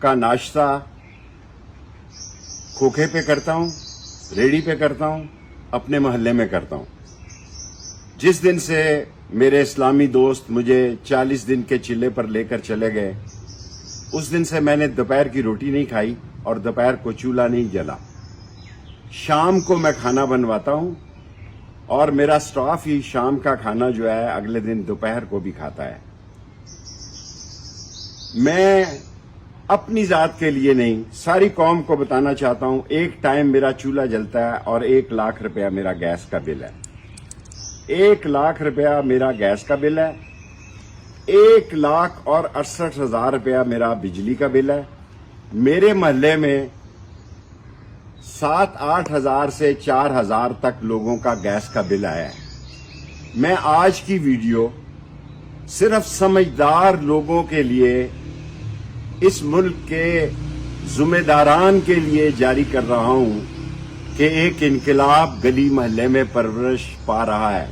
का नाश्ता खोखे पे करता हूं, रेडी पे करता हूं, अपने मोहल्ले में करता हूं। जिस दिन से मेरे इस्लामी दोस्त मुझे 40 दिन के चिल्ले पर लेकर चले गए, उस दिन से मैंने दोपहर की रोटी नहीं खाई और दोपहर को चूल्हा नहीं जला। शाम को मैं खाना बनवाता हूं और मेरा स्टाफ ही शाम का खाना जो है अगले दिन दोपहर को भी खाता है। मैं अपनी जात के लिए नहीं, सारी कौम को बताना चाहता हूं, एक टाइम मेरा चूल्हा जलता है और 1 लाख रुपया मेरा गैस का बिल है। 1 लाख रुपया मेरा गैस का बिल है, 1,68,000 रुपया मेरा बिजली का बिल है। मेरे मोहल्ले में 7-8 हजार से 4,000 तक लोगों का गैस का बिल आया है। मैं आज की वीडियो सिर्फ समझदार लोगों के लिए, इस मुल्क के जिम्मेदारान के लिए जारी कर रहा हूं कि एक इनकलाब गली मोहल्ले में परवरिश पा रहा है।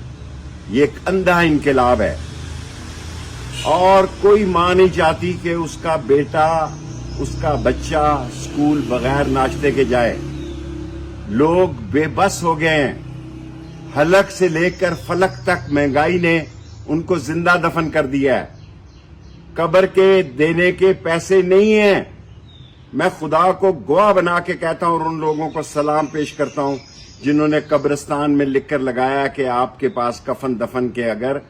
ये एक अंधा इनकलाब है और कोई मां नहीं चाहती कि उसका बेटा, उसका बच्चा स्कूल बगैर नाश्ते के जाए। लोग बेबस हो गए हैं। हलक से लेकर फलक तक महंगाई ने उनको जिंदा दफन कर दिया है। कब्र के देने के पैसे नहीं हैं। मैं खुदा को गवाह बना के कहता हूं और उन लोगों को सलाम पेश करता हूं जिन्होंने कब्रिस्तान में लिखकर लगाया कि आपके पास कफन दफन के अगर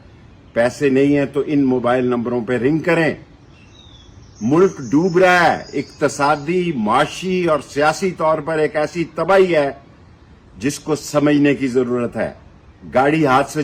पैसे नहीं हैं तो इन मोबाइल नंबरों पर रिंग करें। मुल्क डूब रहा है। इक्तसादी, माशी और सियासी तौर पर एक ऐसी तबाही है जिसको समझने की जरूरत है। गाड़ी हाथ से